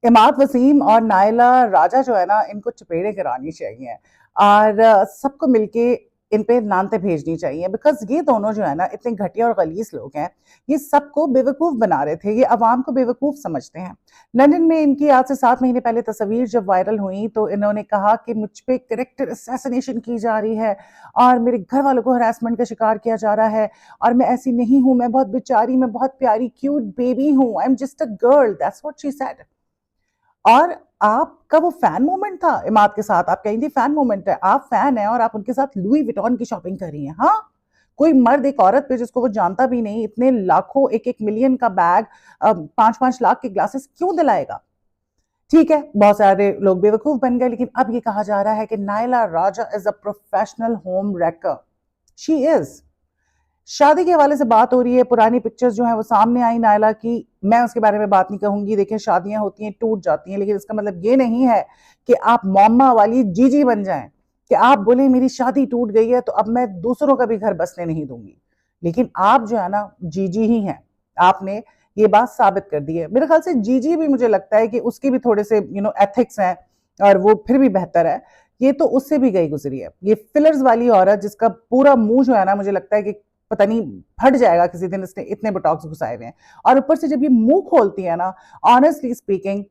इमाद वसीम और नायला राजा जो है ना, इनको चपेड़े करानी चाहिए और सबको मिलके इन पे लानते भेजनी चाहिए, बिकॉज ये दोनों जो है ना इतने घटिया और गलीज लोग हैं। ये सबको बेवकूफ बना रहे थे, ये अवाम को बेवकूफ समझते हैं। लंदन में इनकी आज से 7 महीने पहले तस्वीर जब वायरल हुई तो इन्होंने कहा कि मुझ पे करेक्टर असैसिनेशन की जा रही है और मेरे घर वालों को हरासमेंट का शिकार किया जा रहा है और मैं ऐसी नहीं हूं, मैं बहुत बेचारी, मैं बहुत प्यारी क्यूट बेबी हूं, I am just a girl, that's what she said. और आपका वो फैन मोमेंट था इमाद के साथ, आप कहीं थी फैन मोमेंट है, आप फैन है और आप उनके साथ लुई विटॉन की शॉपिंग कर रही हैं। हाँ, कोई मर्द एक औरत पे जिसको वो जानता भी नहीं इतने लाखों, एक एक मिलियन का बैग, 5-5 लाख के ग्लासेस क्यों दिलाएगा? ठीक है, बहुत सारे लोग बेवकूफ बन गए, लेकिन अब ये कहा जा रहा है कि Naila Raja is a professional home wrecker. She is. शादी के हवाले से बात हो रही है, पुरानी पिक्चर्स जो है वो सामने आई नायला की। मैं उसके बारे में बात नहीं कहूंगी, देखिए शादियां होती हैं, टूट जाती हैं, लेकिन इसका मतलब ये नहीं है कि आप मॉम्मा वाली जीजी बन जाएं, कि आप बोले मेरी शादी टूट गई है तो अब मैं दूसरों का भी घर बसने नहीं दूंगी। लेकिन आप जो है ना जीजी ही हैं, आपने ये बात साबित कर दी है। मेरे ख्याल से जीजी भी, मुझे लगता है कि उसके भी थोड़े से एथिक्स हैं और वो फिर भी बेहतर है। ये तो उससे भी गई गुजरी है, ये फिलर्स वाली औरत जिसका पूरा मुंह जो है ना, मुझे लगता है कि पता नहीं फट जाएगा किसी दिन, इसने इतने बोटॉक्स घुसाए हुए हैं। और ऊपर से जब ये मुंह खोलती है ना, ऑनेस्टली स्पीकिंग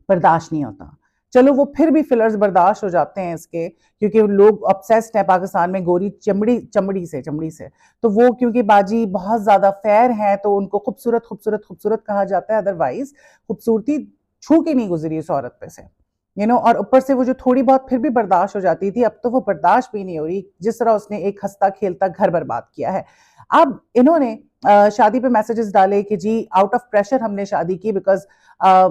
बर्दाश्त नहीं होता। चलो वो फिर भी फिलर्स बर्दाश्त हो जाते हैं इसके, क्योंकि लोग ऑब्सेस्ड है पाकिस्तान में गोरी चमड़ी चमड़ी से। तो वो क्योंकि बाजी बहुत ज्यादा फेयर है तो उनको खूबसूरत खूबसूरत खूबसूरत कहा जाता है, अदरवाइज खूबसूरती छू के नहीं गुजरी इस औरत पे से। और ऊपर से वो जो थोड़ी बहुत फिर भी बर्दाश्त हो जाती थी, अब तो वो बर्दाश्त भी नहीं हो रही, जिस तरह उसने एक हंसता खेलता घर बर्बाद किया है। अब इन्होंने शादी पे मैसेजेस डाले कि जी आउट ऑफ प्रेशर हमने शादी की, बिकॉज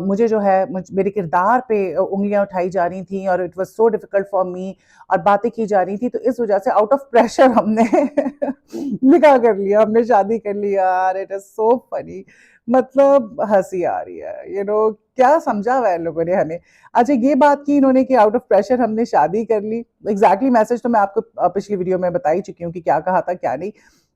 मुझे जो है मेरे किरदार पे उंगलियां उठाई जा रही थी और it was so difficult for me, और बातें की जा रही थी, तो इस वजह से आउट ऑफ प्रेशर हमने निकाह कर लिया, हमने शादी कर ली। यार इट इज सो फनी, मतलब हंसी आ रही है। क्या समझा हुआ है इन लोगों ने हमें। अच्छा, ये बात की इन्होंने कि आउट ऑफ प्रेशर हमने शादी कर ली, एग्जैक्टली मैसेज तो मैं आपको पिछली वीडियो में बता ही चुकी हूँ कि क्या कहा था क्या नहीं।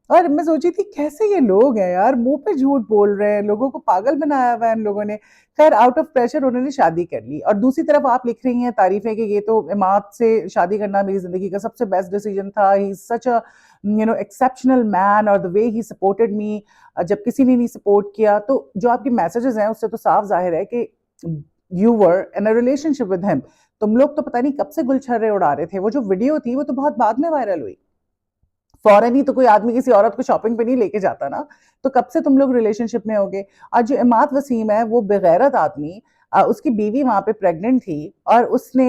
और मैं सोची थी कैसे ये लोग हैं यार, मुंह पे झूठ बोल रहे हैं, लोगों को पागल बनाया हुआ है इन लोगों ने। खैर, आउट ऑफ प्रेशर उन्होंने शादी कर ली, और दूसरी तरफ आप लिख रही हैं तारीफें कि ये तो इमाद से शादी करना मेरी जिंदगी का सबसे बेस्ट डिसीजन था, ही सच अ एक्सेप्शनल मैन और the way he supported me, जब किसी ने नहीं सपोर्ट किया। तो जो आपके मैसेजेस हैं उससे तो साफ जाहिर है कि you were in a relationship with him. तुम लोग तो पता नहीं कब से गुलछर्रे उड़ा रहे थे। वो जो वीडियो थी वो तो बहुत बाद में वायरल हुई, फौरन ही तो कोई आदमी किसी औरत को शॉपिंग पे नहीं लेके जाता ना। तो कब से तुम लोग रिलेशनशिप में होगे? और जो इमाद वसीम है वो बेगैरत आदमी, उसकी बीवी वहां पे प्रेग्नेंट थी और उसने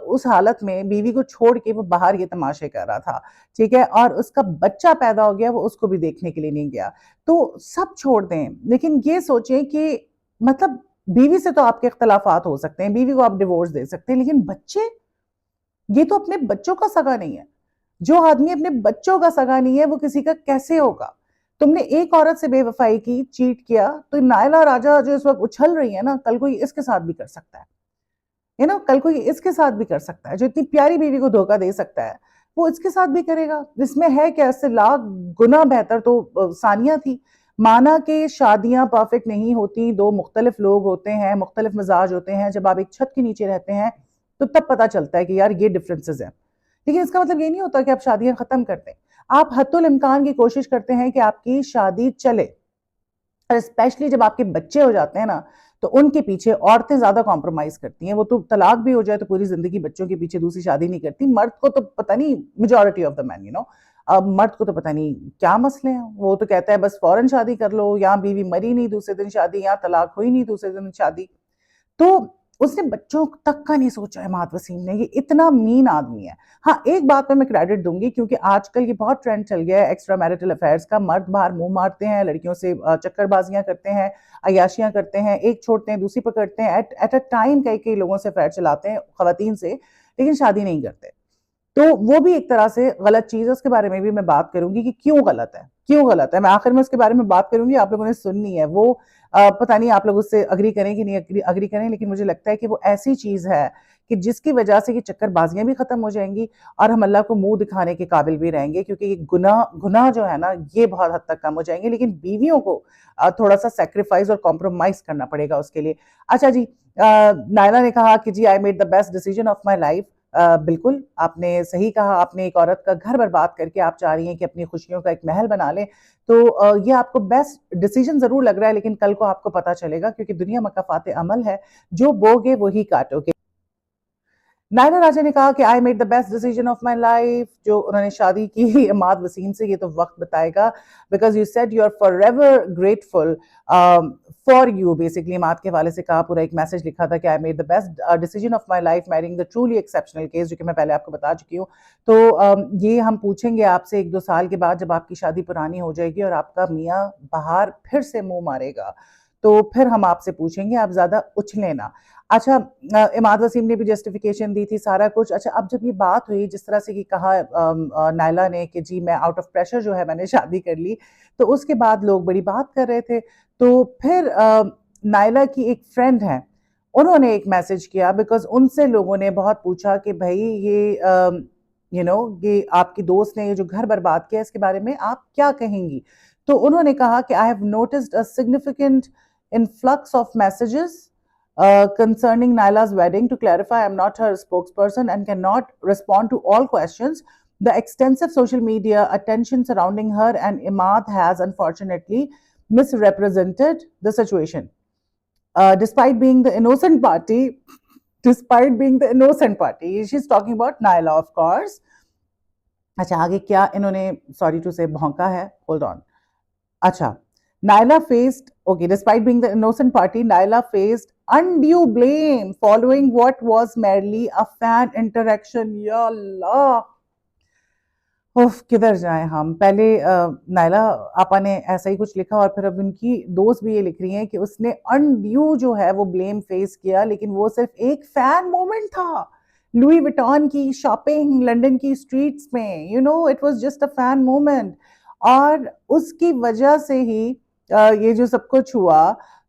उस हालत में बीवी को छोड़ के वो बाहर ये तमाशे कर रहा था, ठीक है, और उसका बच्चा पैदा हो गया, वो उसको भी देखने के लिए नहीं गया। तो सब छोड़ दें, लेकिन ये सोचें कि मतलब बीवी से तो आपके इख्तलाफात हो सकते हैं, बीवी को आप डिवोर्स दे सकते हैं, लेकिन बच्चे, ये तो अपने बच्चों का सगा नहीं है। जो आदमी अपने बच्चों का सगा नहीं है वो किसी का कैसे होगा? तुमने एक औरत से बेवफाई की, चीट किया, तो नायला राजा जो इस वक्त उछल रही है ना, कल कोई इसके साथ भी कर सकता है ना, कल कोई इसके साथ भी कर सकता है। जो इतनी प्यारी बीवी को धोखा दे सकता है वो इसके साथ भी करेगा। इसमें है क्या? इससे लाख गुना बेहतर तो सानिया थी। माना कि शादियां परफेक्ट नहीं होती, दो मुख्तलिफ लोग होते हैं, मुख्तलिफ मिजाज होते हैं, जब आप एक छत के नीचे रहते हैं तो तब पता चलता है कि यार ये डिफरेंसेस हैं। लेकिन इसका मतलब ये नहीं होता कि आप शादियां खत्म कर दें। आप हत्तुल इम्कान की कोशिश करते हैं कि आपकी शादी चले, और स्पेशली जब आपके बच्चे हो जाते हैं ना, तो उनके पीछे औरतें ज्यादा कॉम्प्रोमाइज करती हैं। वो तो तलाक भी हो जाए तो पूरी जिंदगी बच्चों के पीछे दूसरी शादी नहीं करती। मर्द को तो पता नहीं, मेजोरिटी ऑफ द मैन अब मर्द को तो पता नहीं क्या मसले हैं, वो तो कहता है बस फौरन शादी कर लो, यहाँ बीवी मरी नहीं दूसरे दिन शादी, यहाँ तलाक हुई नहीं दूसरे दिन शादी। तो उसने बच्चों तक का नहीं सोचा है इमाद वसीम ने, ये इतना मीन आदमी है। हाँ, एक बात पे मैं क्रेडिट दूंगी, क्योंकि आजकल ये बहुत ट्रेंड चल गया है एक्स्ट्रा मैरिटल अफेयर्स का। मर्द बाहर मुंह मारते हैं, लड़कियों से चक्करबाजियां करते हैं, अयाशियां करते हैं, एक छोड़ते हैं दूसरी पकड़ते हैं, एट अ टाइम कई कई लोगों से अफेयर चलाते हैं खवातीन से, लेकिन शादी नहीं करते। तो वो भी एक तरह से गलत चीज है, उसके बारे में भी मैं बात करूंगी कि क्यों गलत है, क्यों गलत है। मैं आखिर में उसके बारे में बात करूंगी, आप लोगों ने सुननी है वो। पता नहीं आप लोग उससे अग्री करें कि नहीं अग्री करें, लेकिन मुझे लगता है कि वो ऐसी चीज है कि जिसकी वजह से ये चक्करबाजियां भी खत्म हो जाएंगी और हम अल्लाह को मुंह दिखाने के काबिल भी रहेंगे, क्योंकि ये गुनाह गुनाह जो है ना ये बहुत हद तक कम हो जाएंगे। लेकिन बीवियों को थोड़ा सा सेक्रीफाइस और कॉम्प्रोमाइज करना पड़ेगा उसके लिए। अच्छा जी, नायला ने कहा कि जी I made the best decision of my life. बिल्कुल आपने सही कहा, आपने एक औरत का घर बर्बाद करके आप चाह रही हैं कि अपनी खुशियों का एक महल बना लें, तो ये आपको बेस्ट डिसीजन जरूर लग रहा है, लेकिन कल को आपको पता चलेगा, क्योंकि दुनिया मकाफात अमल है, जो बोगे वही काटोगे। नायना राजा ने कहा कि आई made the best decision of my life. जो उन्होंने शादी की इमाद वसीम से, ये तो वक्त बताएगा, because you said you are for ever grateful for you. Basically Imad के हवाले से कहा, पूरा एक मैसेज लिखा था कि आई made the best decision of my life marrying the truly exceptional case, जो कि मैं पहले आपको बता चुकी हूँ। तो ये हम पूछेंगे आपसे 1-2 साल के बाद, जब आपकी शादी पुरानी हो जाएगी और आपका मियाँ बाहर फिर से मुंह मारेगा, तो फिर हम आपसे पूछेंगे, आप ज्यादा उछले ना। अच्छा, इमाद वसीम ने भी जस्टिफिकेशन दी थी, सारा कुछ। अच्छा, अब जब ये बात हुई जिस तरह से कि कहा नायला ने कि जी मैं आउट ऑफ प्रेशर जो है मैंने शादी कर ली, तो उसके बाद लोग बड़ी बात कर रहे थे। तो फिर नायला की एक फ्रेंड है, उन्होंने एक मैसेज किया, बिकॉज उनसे लोगों ने बहुत पूछा कि भाई ये ये आपकी दोस्त ने ये जो घर बर्बाद किया, इसके बारे में आप क्या कहेंगी। तो उन्होंने कहा कि I have noticed a significant influx of messages concerning Naila's wedding. To clarify, I'm not her spokesperson and cannot respond to all questions. The extensive social media attention surrounding her and Imad has unfortunately misrepresented the situation. Despite being the innocent party, she's talking about Naila, of course. अच्छा, आगे क्या इन्होंने sorry to से भौंका है, hold on. अच्छा, Naila faced, okay, despite being the innocent party, Naila faced undue blame following what was merely a fan interaction. Ya Allah! उफ, किधर जाएं हम। पहले नायला आपा ने ऐसा ही कुछ लिखा, और फिर अब उनकी दोस्त भी ये लिख रही हैं कि उसने अनड्यू जो है वो ब्लेम फेस किया, लेकिन वो सिर्फ एक फैन मोमेंट था। लुई विटॉन की शॉपिंग लंदन की स्ट्रीट्स में, it was just a fan moment, और उसकी वजह से ही ये जो सब कुछ हुआ,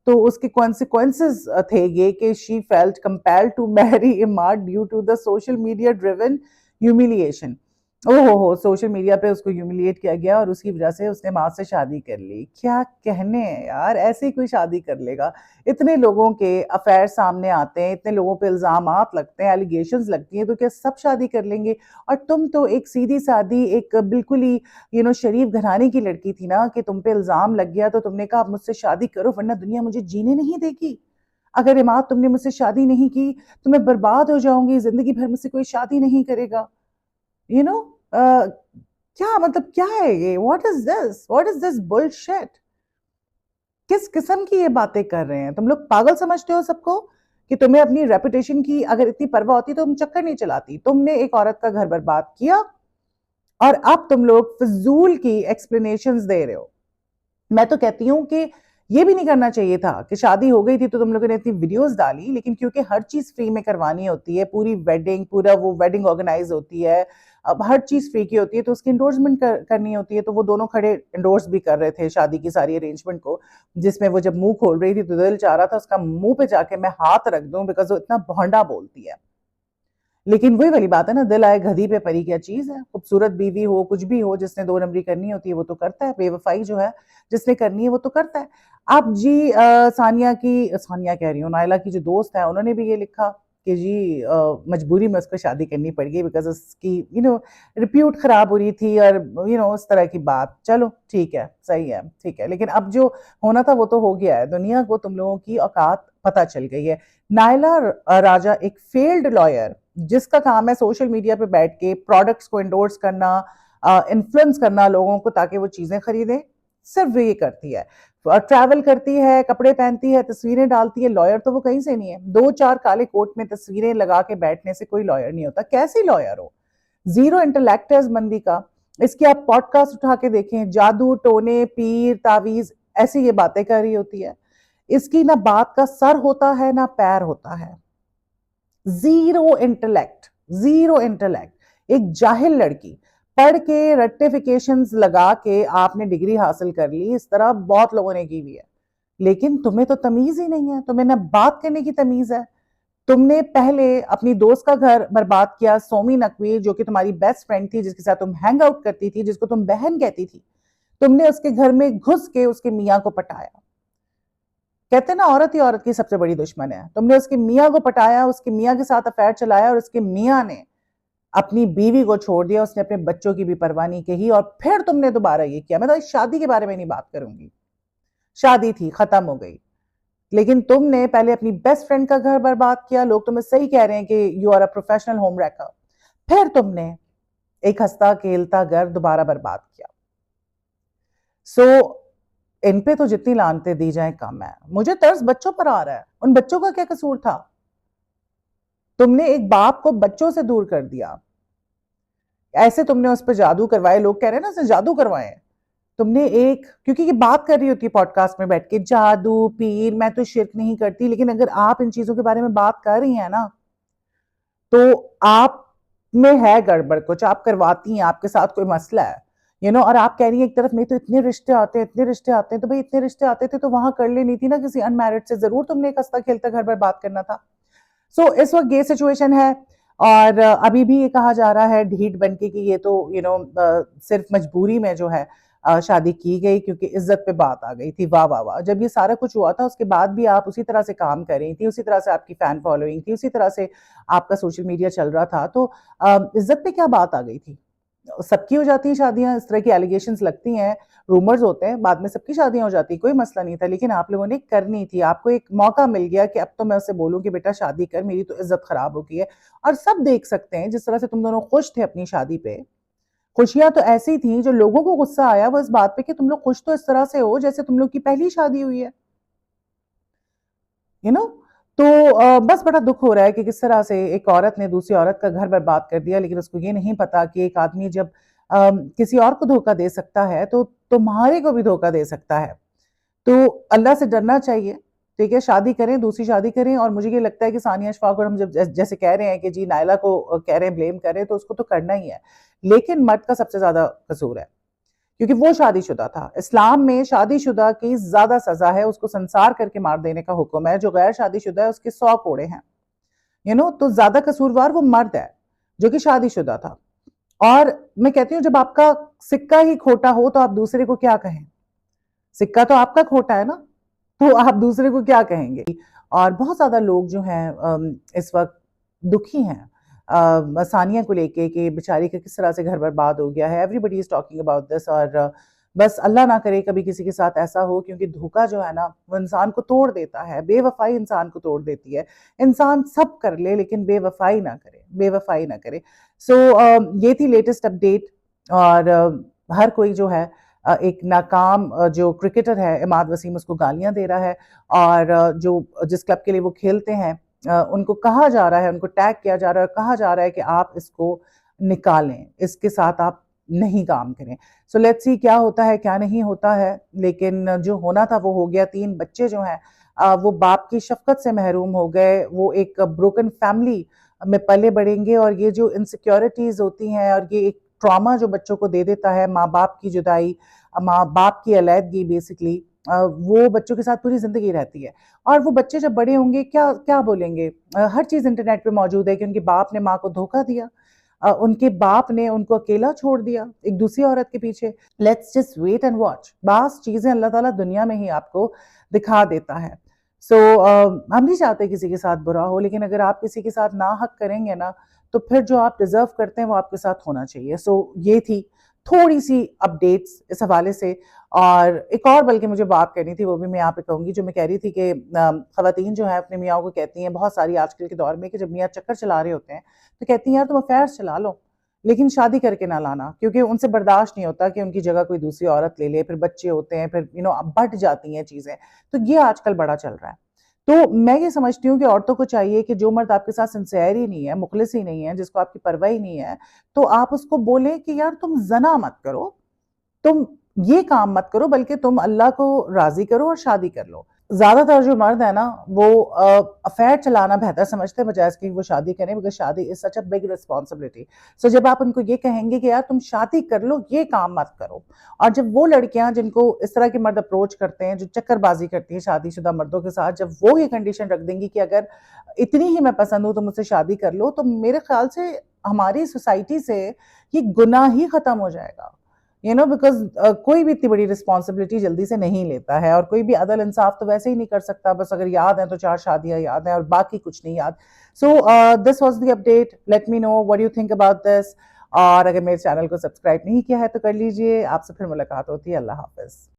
तो उसके कॉन्सिक्वेंसेस थे ये कि she felt compelled to marry Imad due to the social media driven humiliation. ओहो हो, सोशल मीडिया पे उसको ह्यूमिलिएट किया गया और उसकी वजह से उसने माँ से शादी कर ली। क्या कहने हैं यार, ऐसे ही कोई शादी कर लेगा? इतने लोगों के अफेयर सामने आते हैं, इतने लोगों पे इल्जामात लगते हैं, एलिगेशंस लगती हैं, तो क्या सब शादी कर लेंगे? और तुम तो एक सीधी सादी, एक बिल्कुल ही शरीफ घराने की लड़की थी ना, कि तुम पे इल्जाम लग गया तो तुमने कहा आप मुझसे शादी करो वरना दुनिया मुझे जीने नहीं देगी। अगर इमाद तुमने मुझसे शादी नहीं की तो मैं बर्बाद हो जाऊंगी, जिंदगी भर मुझसे कोई शादी नहीं करेगा। यू नो क्या मतलब, क्या है ये? What is this bullshit? किस किस्म की ये बातें कर रहे हैं? तुम लोग पागल समझते हो सबको, कि तुम्हें अपनी रेपुटेशन की अगर इतनी परवाह होती तो तुम चक्कर नहीं चलाती। तुमने एक औरत का घर बर्बाद किया और अब तुम लोग फजूल की एक्सप्लेनेशंस दे रहे हो। मैं तो कहती हूँ कि ये भी नहीं करना चाहिए था कि शादी हो गई थी तो तुम लोगों ने इतनी वीडियोस डाली, लेकिन क्योंकि हर चीज फ्री में करवानी होती है, पूरी वेडिंग, पूरा वो वेडिंग ऑर्गेनाइज होती है, अब हर चीज फ्री की होती है, तो उसकी इंडोर्समेंट करनी होती है। तो वो दोनों खड़े इंडोर्स भी कर रहे थे शादी की सारी अरेंजमेंट को, जिसमें वो जब मुंह खोल रही थी तो दिल चाह रहा था उसका मुंह पे जाके मैं हाथ रख दूं, बिकॉज वो इतना भोंडा बोलती है। लेकिन वही वाली बात है ना, दिल आए गधी पे परी क्या चीज है। खूबसूरत बीवी हो, कुछ भी हो, जिसने 2 नंबरी करनी होती है वो तो करता है, बेवफाई जो है जिसने करनी है वो तो करता है। अब जी सानिया कह रही हूँ, नायला की जो दोस्त है, उन्होंने भी ये लिखा कि जी मजबूरी में उसको शादी करनी पड़ गई, बिकॉज उसकी रिप्यूट खराब हो रही थी, और उस तरह की बात। चलो ठीक है, सही है, ठीक है, लेकिन अब जो होना था वो तो हो गया है। दुनिया को तुम लोगों की औकात पता चल गई है। नायला राजा एक फेल्ड लॉयर, जिसका काम है सोशल मीडिया पे बैठ के प्रोडक्ट्स को इंडोर्स करना, इन्फ्लुएंस करना लोगों को ताकि वो चीजें खरीदें, सिर्फ ये करती है। ट्रैवल करती है, कपड़े पहनती है, तस्वीरें डालती है। लॉयर तो वो कहीं से नहीं है। 2-4 काले कोट में तस्वीरें लगा के बैठने से कोई लॉयर नहीं होता। कैसी लॉयर हो? जीरो इंटेलेक्ट है इस बंदी का। इसके आप पॉडकास्ट उठा के देखें, जादू टोने पीर तावीज ऐसी ये बातें कर रही होती है। इसकी ना बात का सर होता है ना पैर होता है। Zero intellect, zero intellect. एक जाहिल लड़की, पढ़ के रेक्टिफिकेशंस लगा के आपने डिग्री हासिल कर ली, इस तरह बहुत लोगों ने की हुई है, लेकिन तुम्हें तो तमीज ही नहीं है। तुम्हें ना बात करने की तमीज है, तुमने पहले अपनी दोस्त का घर बर्बाद किया, सोमी नकवी, जो कि तुम्हारी बेस्ट फ्रेंड थी, जिसके साथ तुम हैंग आउट करती थी, जिसको तुम बहन कहती थी। तुमने उसके घर में घुस के उसके मियाँ को पटाया। कहते हैं ना, औरत ही औरत की सबसे बड़ी दुश्मन है। तुमने उसके मियाँ को पटाया, उसके मियाँ के साथ अफेयर चलाया, और उसके मियाँ ने अपनी बीवी को छोड़ दिया, उसने अपने बच्चों की भी परवाह नहीं की, और फिर तुमने दोबारा ये किया। मैं तो इस शादी के बारे में नहीं बात करूंगी, शादी थी, खत्म हो गई, लेकिन तुमने पहले अपनी बेस्ट फ्रेंड का घर बर्बाद किया। लोग तुम्हें सही कह रहे हैं कि you are a professional home wrecker. फिर तुमने एक हंसता खेलता घर दोबारा बर्बाद किया। सो इन पे तो जितनी लानते दी जाए कम है। मुझे तरस बच्चों पर आ रहा है। उन बच्चों का क्या कसूर था? तुमने एक बाप को बच्चों से दूर कर दिया। ऐसे तुमने उस पर जादू करवाए। लोग कह रहे हैं ना, उसने जादू करवाए। तुमने एक, क्योंकि ये बात कर रही होती है पॉडकास्ट में बैठ के, जादू पीर, मैं तो शिरक नहीं करती, लेकिन अगर आप इन चीजों के बारे में बात कर रही हैं ना, तो आप में है गड़बड़ कुछ, आप करवाती हैं, आपके साथ कोई मसला है, और आप कह रही हैं एक तरफ में तो इतने रिश्ते आते हैं, इतने रिश्ते आते हैं। तो भाई इतने रिश्ते आते थे तो वहां कर लेनी थी ना किसी अनमैरिड से। जरूर तुमने एक हंसता खेलता घर पर बात करना था। सो इस वक्त ये सिचुएशन है। और अभी भी ये कहा जा रहा है ढीठ बनके कि ये तो सिर्फ मजबूरी में जो है शादी की गई, क्योंकि इज्जत पे बात आ गई थी। वाह वाह वाह। जब ये सारा कुछ हुआ था, उसके बाद भी आप उसी तरह से काम कर रही थी, उसी तरह से आपकी फैन फॉलोइंग थी, उसी तरह से आपका सोशल मीडिया चल रहा था, तो इज्जत पे क्या बात आ गई थी? सबकी हो जाती है शादियां, इस तरह की एलिगेशंस लगती हैं, रूमर्स होते हैं, बाद में सबकी शादियां हो जाती, कोई मसला नहीं था। लेकिन आप लोगों ने करनी थी, आपको एक मौका मिल गया कि अब तो मैं उससे बोलूं कि बेटा शादी कर, मेरी तो इज्जत खराब हो गई है। और सब देख सकते हैं जिस तरह से तुम दोनों खुश थे अपनी शादी पे। खुशियां तो ऐसी थी, जो लोगों को गुस्सा आया वो इस बात पे कि तुम लोग खुश तो इस तरह से हो जैसे तुम लोग की पहली शादी हुई है। यू नो तो बस बड़ा दुख हो रहा है कि किस तरह से एक औरत ने दूसरी औरत का घर बर्बाद कर दिया, लेकिन उसको ये नहीं पता कि एक आदमी जब किसी और को धोखा दे सकता है तो तुम्हारे को भी धोखा दे सकता है। तो अल्लाह से डरना चाहिए। ठीक है, शादी करें, दूसरी शादी करें। और मुझे ये लगता है कि सानिया अशफाक, और हम जब जैसे कह रहे हैं कि जी नायला को कह रहे हैं, ब्लेम कर रहे हैं, तो उसको तो करना ही है, लेकिन मर्द का सबसे ज्यादा कसूर है, क्योंकि वो शादीशुदा था। इस्लाम में शादीशुदा की ज्यादा सजा है, उसको संसार करके मार देने का हुक्म है। जो गैर शादीशुदा है उसके 100 कोड़े हैं। तो ज्यादा कसूरवार वो मर्द है जो कि शादीशुदा था। और मैं कहती हूँ, जब आपका सिक्का ही खोटा हो तो आप दूसरे को क्या कहें? सिक्का तो आपका खोटा है ना, तो आप दूसरे को क्या कहेंगे? और बहुत ज्यादा लोग जो हैं इस वक्त दुखी हैं सानिया को लेके कि बेचारी का किस तरह से घर बर्बाद हो गया है। Everybody is talking about this. और बस अल्लाह ना करे कभी किसी के साथ ऐसा हो, क्योंकि धोखा जो है ना, वो इंसान को तोड़ देता है। बेवफाई इंसान को तोड़ देती है। इंसान सब कर ले, लेकिन बेवफाई ना करे, बेवफाई ना करे। सो ये थी लेटेस्ट अपडेट। और हर कोई जो है एक नाकाम जो क्रिकेटर है इमाद वसीम, उसको गालियां दे रहा है। और जो जिस क्लब के लिए वो खेलते हैं, उनको कहा जा रहा है, उनको टैग किया जा रहा है, कहा जा रहा है कि आप इसको निकालें, इसके साथ आप नहीं काम करें। सो लेट्स सी क्या होता है, क्या नहीं होता है। लेकिन जो होना था वो हो गया। 3 बच्चे जो हैं वो बाप की शफकत से महरूम हो गए। वो एक ब्रोकन फैमिली में पले बढ़ेंगे। और ये जो इनसिक्योरिटीज होती हैं, और ये एक ट्रॉमा जो बच्चों को दे देता है, माँ बाप की जुदाई, माँ बाप की अलैदगी, बेसिकली वो बच्चों के साथ पूरी जिंदगी रहती है। और वो बच्चे जब बड़े होंगे क्या क्या बोलेंगे? हर चीज इंटरनेट पे मौजूद है कि उनके बाप ने माँ को धोखा दिया, उनके बाप ने उनको अकेला छोड़ दिया एक दूसरी औरत के पीछे। Let's just wait and watch. बास चीजें अल्लाह ताला दुनिया में ही आपको दिखा देता है। सो हम नहीं चाहते किसी के साथ बुरा हो, लेकिन अगर आप किसी के साथ ना हक करेंगे ना, तो फिर जो आप डिजर्व करते हैं वो आपके साथ होना चाहिए। सो ये थी थोड़ी सी अपडेट्स इस हवाले से। और एक और बल्कि मुझे बात करनी थी, वो भी मैं यहाँ पे कहूंगी। जो मैं कह रही थी कि खवातीन जो है अपने मियाँ को कहती हैं बहुत सारी आजकल के दौर में, कि जब मियाँ चक्कर चला रहे होते हैं तो कहती हैं यार तुम अफेयर्स चला लो, लेकिन शादी करके ना लाना, क्योंकि उनसे बर्दाश्त नहीं होता कि उनकी जगह कोई दूसरी औरत ले ले। फिर बच्चे होते हैं, फिर बढ़ जाती हैं चीजें। तो ये आजकल बड़ा चल रहा है। तो मैं ये समझती हूँ कि औरतों को चाहिए कि जो मर्द आपके साथ सिंसियर ही नहीं है, मुखलिस ही नहीं है, जिसको आपकी परवाह ही नहीं है, तो आप उसको बोलें कि यार तुम जना मत करो, तुम ये काम मत करो, बल्कि तुम अल्लाह को राजी करो और शादी कर लो। ज़्यादातर जो मर्द है ना वो अफेयर चलाना बेहतर समझते हैं बजाय इसके कि वो शादी करें, बिकॉज़ शादी is such a big responsibility. So जब आप उनको ये कहेंगे कि यार तुम शादी कर लो, ये काम मत करो। और जब वो लड़कियाँ जिनको इस तरह के मर्द अप्रोच करते हैं, जो चक्करबाज़ी करती हैं शादीशुदा मर्दों के साथ, जब वो ये कंडीशन रख देंगी कि अगर इतनी ही मैं पसंद हूँ तो मुझसे शादी कर लो, तो मेरे ख़्याल से हमारी सोसाइटी से ये गुनाह ही खत्म हो जाएगा। बिकॉज़ कोई भी इतनी बड़ी रिस्पॉन्सिबिलिटी जल्दी से नहीं लेता है, और कोई भी अदल इंसाफ तो वैसे ही नहीं कर सकता, बस अगर याद है तो 4 शादियाँ याद हैं और बाकी कुछ नहीं याद। So this was the update, let me know what you think about this. और अगर मेरे चैनल को सब्सक्राइब नहीं किया है तो कर लीजिए। आपसे फिर मुलाकात होती है। अल्लाह हाफ़िज़।